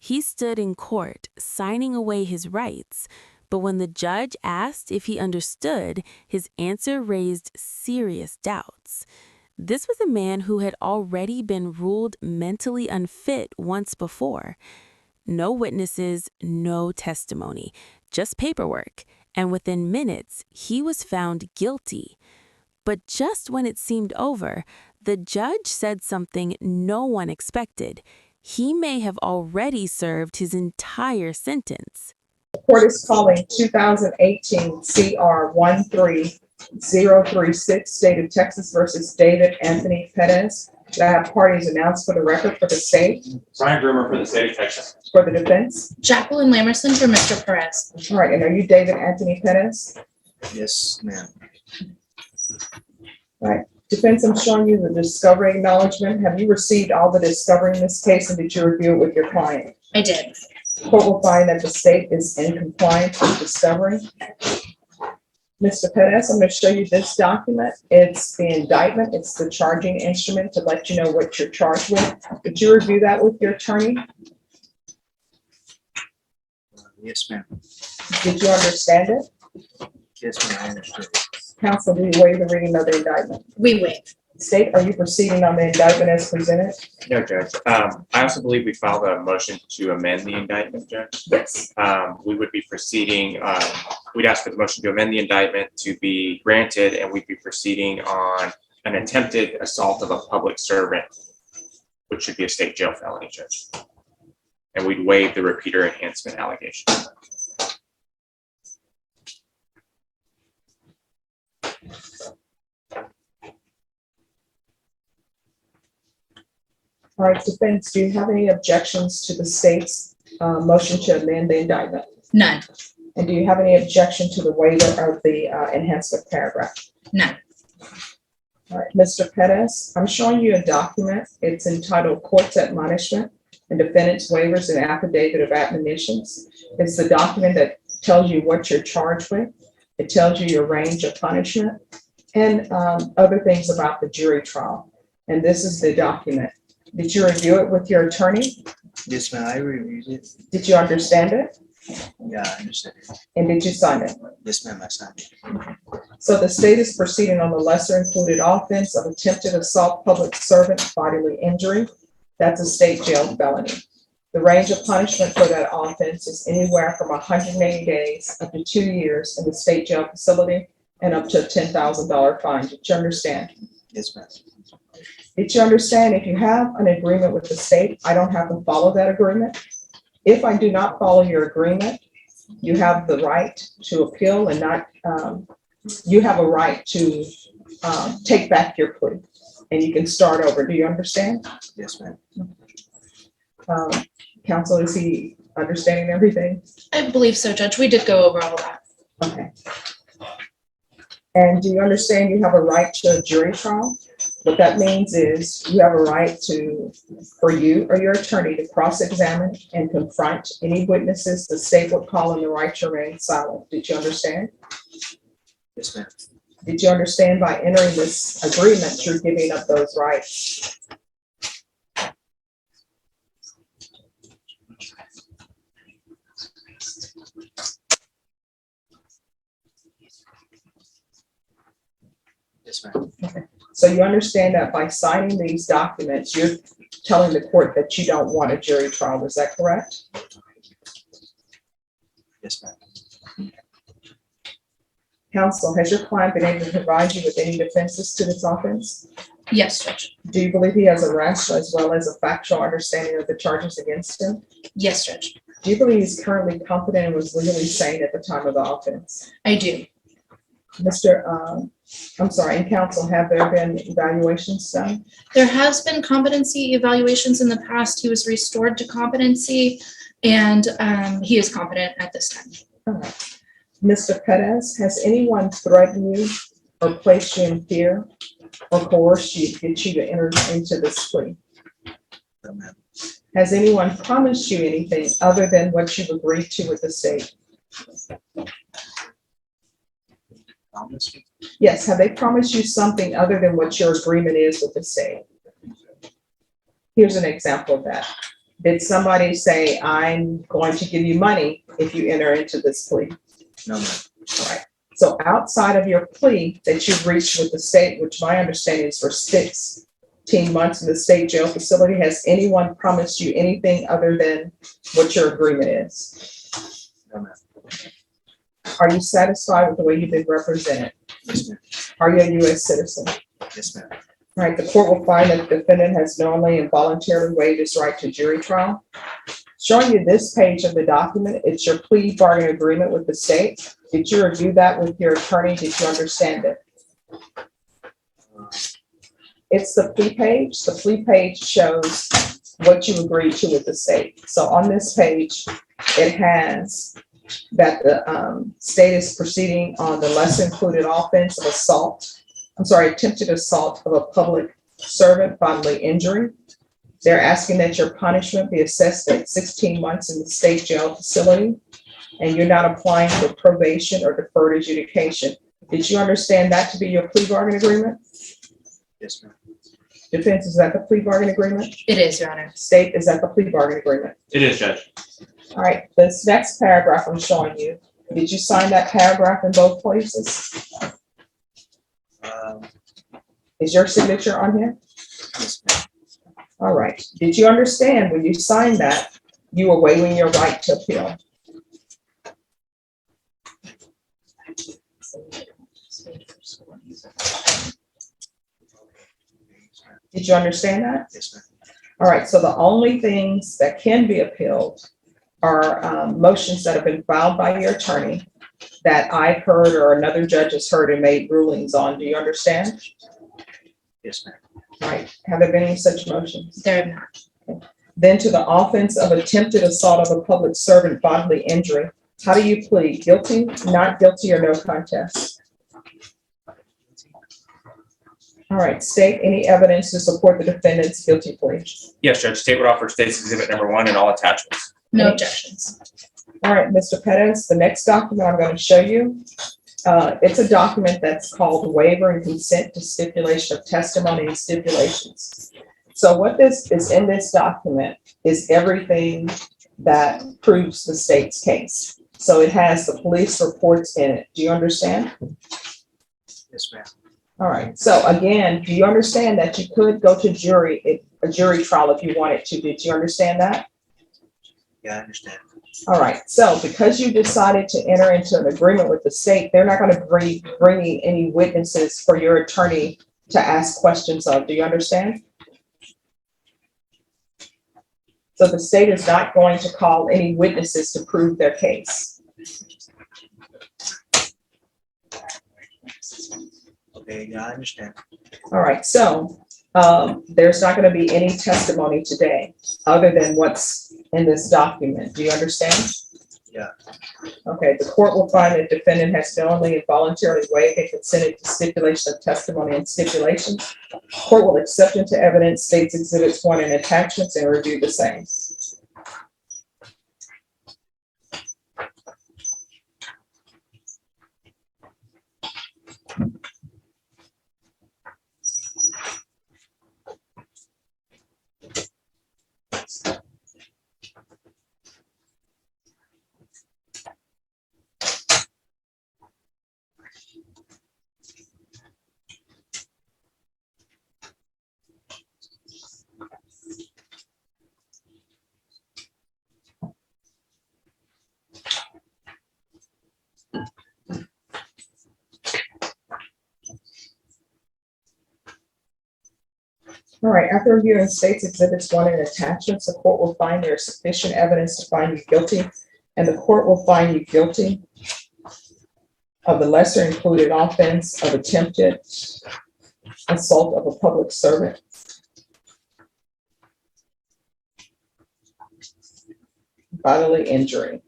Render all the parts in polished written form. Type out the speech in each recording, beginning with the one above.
He stood in court, signing away his rights, but when the judge asked if he understood, his answer raised serious doubts. This was a man who had already been ruled mentally unfit once before. No witnesses, no testimony, just paperwork, and within minutes, he was found guilty. But just when it seemed over, the judge said something no one expected. He may have already served his entire sentence. The court is calling 2018 CR 13036, State of Texas versus David Anthony Perez. Do I have parties announced for the record for the state? Brian Groomer for the state of Texas. For the defense? Jacqueline Lamerson for Mr. Perez. All right, and are you David Anthony Perez? Yes, ma'am. All right, defense, I'm showing you the discovery acknowledgement. Have you received all the discovery in this case, and did you review it with your client? I did. Court will find that the state is in compliance with discovery. Mr. Perez, I'm going to show you this document. It's the indictment. It's the charging instrument to let you know what you're charged with. Did you review that with your attorney? Yes, ma'am. Did you understand it? Yes, ma'am. I understood. Counsel, do you waive the reading of the indictment? We waive. State, are you proceeding on the indictment as presented? No, Judge. I also believe we filed a motion to amend the indictment, Judge. Yes. We would be proceeding, we'd ask for the motion to amend the indictment to be granted, and we'd be proceeding on an attempted assault of a public servant, which should be a state jail felony, Judge. And we'd waive the repeater enhancement allegation. All right, defense, do you have any objections to the state's motion to amend the indictment? None. And do you have any objection to the waiver of the enhancement paragraph? None. All right, Mr. Perez, I'm showing you a document. It's entitled Court's Admonishment and Defendant's Waivers and Affidavit of Admonitions. It's the document that tells you what you're charged with. It tells you your range of punishment and other things about the jury trial. And this is the document. Did you review it with your attorney? Yes, ma'am. I reviewed it. Did you understand it? Yeah, I understand it. And did you sign it? Yes, ma'am. I signed it. So the state is proceeding on the lesser included offense of attempted assault public servant bodily injury. That's a state jail felony. The range of punishment for that offense is anywhere from 180 days up to 2 years in the state jail facility and up to a $10,000 fine. Did you understand? Yes, ma'am. Did you understand if you have an agreement with the state, I don't have to follow that agreement? If I do not follow your agreement, you have the right to appeal and not, you have a right to take back your plea and you can start over. Do you understand? Yes, ma'am. Counsel, is he understanding everything? I believe so, Judge. We did go over all of that. Okay. And do you understand you have a right to a jury trial? What that means is you have a right to, for you or your attorney to cross-examine and confront any witnesses the state would call on the right to remain silent. Did you understand? Yes, ma'am. Did you understand by entering this agreement, you're giving up those rights? Yes, ma'am. So you understand that by signing these documents, you're telling the court that you don't want a jury trial. Is that correct? Yes, ma'am. Counsel, has your client been able to provide you with any defenses to this offense? Yes, Judge. Do you believe he has a rational as well as a factual understanding of the charges against him? Yes, Judge. Do you believe he's currently competent and was legally sane at the time of the offense? I do. I'm sorry, in counsel, have there been evaluations done? There has been competency evaluations in the past. He was restored to competency and he is competent at this time. All right. Mr. Perez, has anyone threatened you or placed you in fear or coerced you to get you to enter into this plea? No, ma'am. Has anyone promised you anything other than what you've agreed to with the state? Promise me? Yes, have they promised you something other than what your agreement is with the state? Here's an example of that. Did somebody say, I'm going to give you money if you enter into this plea? No, ma'am. All right. So outside of your plea that you've reached with the state, which my understanding is for 16 months in the state jail facility, has anyone promised you anything other than what your agreement is? No, ma'am. Are you satisfied with the way you've been represented? Yes, ma'am. Are you a U.S. citizen? Yes, ma'am. All right, the court will find that the defendant has knowingly and voluntarily waived his right to jury trial. Showing you this page of the document, it's your plea bargain agreement with the state. Did you review that with your attorney? Did you understand it? It's the plea page. The plea page shows what you agreed to with the state. So on this page, it has that the state is proceeding on the lesser included offense of attempted assault of a public servant, bodily injury. They're asking that your punishment be assessed at 16 months in the state jail facility, and you're not applying for probation or deferred adjudication. Did you understand that to be your plea bargain agreement? Yes, ma'am. Defense, is that the plea bargain agreement? It is, Your Honor. State, is that the plea bargain agreement? It is, Judge. All right, this next paragraph I'm showing you, did you sign that paragraph in both places? Is your signature on here? Yes, ma'am. All right. Did you understand when you signed that, you were waiving your right to appeal? Did you understand that? Yes, ma'am. All right, so the only things that can be appealed are motions that have been filed by your attorney that I've heard or another judge has heard and made rulings on. Do you understand? Yes, ma'am. All right. Have there been any such motions? There have not. Then to the offense of attempted assault of a public servant, bodily injury. How do you plead? Guilty, not guilty, or no contest? All right, state any evidence to support the defendant's guilty plea. Yes, Judge. State would offer State's Exhibit Number 1 and all attachments. No objections. All right, Mr. Pettis, the next document I'm going to show you, it's a document that's called waiver and consent to stipulation of testimony and stipulations. So what this is in this document is everything that proves the state's case. So it has the police reports in it. Do you understand? Yes, ma'am. All right. So again, do you understand that you could go to a jury trial if you wanted to? Did you understand that? Yeah, I understand. All right. So because you decided to enter into an agreement with the state, they're not going to bring any witnesses for your attorney to ask questions of. Do you understand? So the state is not going to call any witnesses to prove their case. Okay, yeah, I understand. All right. So there's not going to be any testimony today other than what's in this document. Do you understand? Yeah. Okay. The court will find that defendant has knowingly and voluntarily waived and consented to stipulation of testimony and stipulations. Court will accept into evidence state's exhibits 1 and attachments and review the same. All right, after reviewing state's exhibits 1 and attachments, the court will find there is sufficient evidence to find you guilty, and the court will find you guilty of the lesser included offense of attempted assault of a public servant. Bodily injury.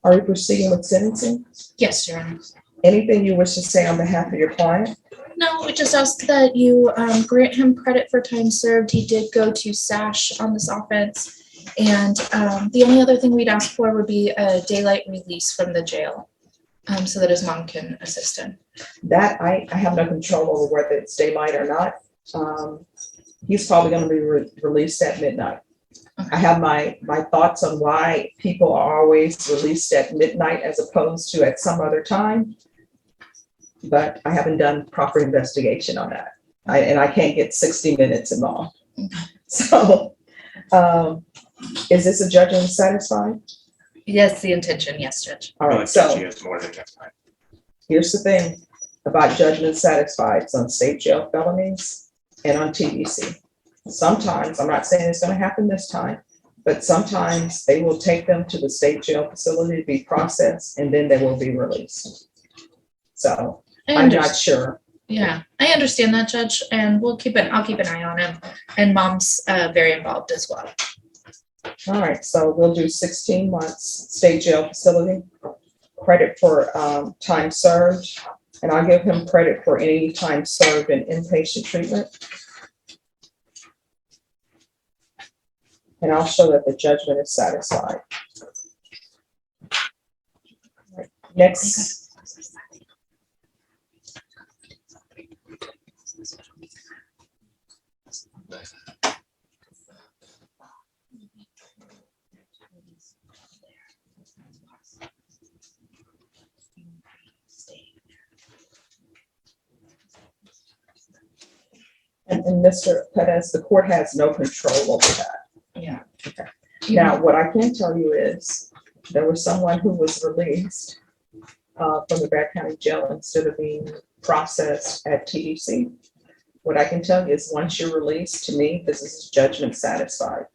Are you proceeding with sentencing? Yes, Your Honor. Anything you wish to say on behalf of your client? No, we just ask that you grant him credit for time served. He did go to SASH on this offense. And the only other thing we'd ask for would be a daylight release from the jail so that his mom can assist him. That I have no control over whether it's daylight or not. he's probably gonna be released at midnight. I have my thoughts on why people are always released at midnight as opposed to at some other time. But I haven't done proper investigation on that. And I can't get 60 minutes involved. So, is this a judge unsatisfied? Yes, the intention, yes, Judge. All right, Judge, so he has more than enough time. here's the thing about judgment satisfied. It's on state jail felonies and on TBC. Sometimes, I'm not saying it's gonna happen this time, but sometimes they will take them to the state jail facility to be processed and then they will be released. So I'm not sure. Yeah, I understand that, Judge, and I'll keep an eye on him. And Mom's very involved as well. All right, so we'll do 16 months state jail facility, credit for time served, and I'll give him credit for any time served in inpatient treatment. And I'll show that the judgment is satisfied. All right, next. And Mr. Perez, the court has no control over that. Yeah. Okay. Now, what I can tell you is there was someone who was released from the Bragg County Jail instead of being processed at TDC. What I can tell you is once you're released, to me, this is judgment satisfied.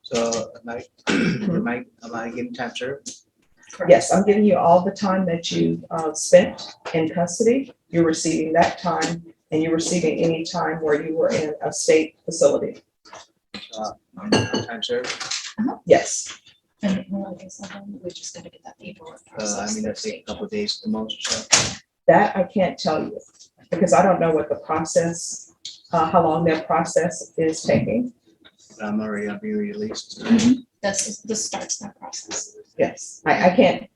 So am I getting time served? Yes, I'm giving you all the time that you spent in custody. You're receiving that time, and you're receiving any time where you were in a state facility. Time served? Yes. And like I said, we just gotta get that paperwork. That's a couple of days at the most, so. That I can't tell you because I don't know what the process, how long that process is taking. I'm already gonna be released. This starts that process. Yes, I can't,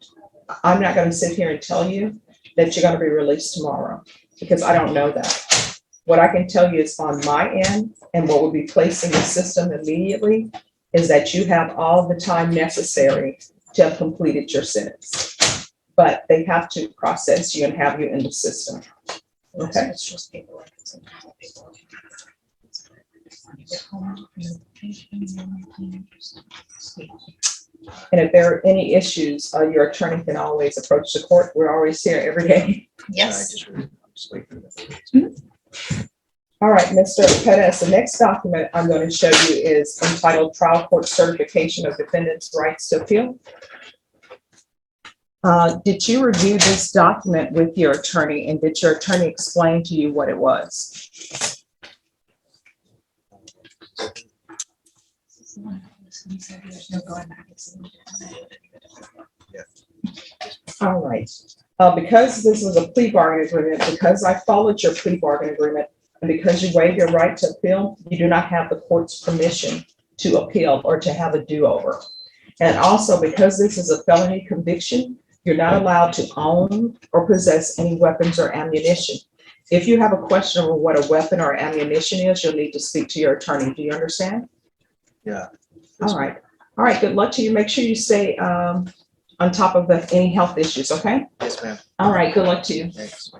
I'm not gonna sit here and tell you that you're gonna be released tomorrow because I don't know that. What I can tell you is on my end and what will be placed in the system immediately is that you have all the time necessary to have completed your sentence. But they have to process you and have you in the system. Okay. It's just paperwork. And if there are any issues, your attorney can always approach the court. We're always here every day. Yes. I'm just waiting for the. All right, Mr. Perez, the next document I'm going to show you is entitled Trial Court Certification of Defendant's Rights to Appeal. Did you review this document with your attorney and did your attorney explain to you what it was? All right. Because this was a plea bargain agreement, because I followed your plea bargain agreement, and because you waived your right to appeal, you do not have the court's permission to appeal or to have a do-over. And also because this is a felony conviction, you're not allowed to own or possess any weapons or ammunition. If you have a question over what a weapon or ammunition is, you'll need to speak to your attorney. Do you understand? Yeah. All right. All right. Good luck to you. Make sure you stay on top of any health issues, okay? Yes, ma'am. All right. Good luck to you. Thanks.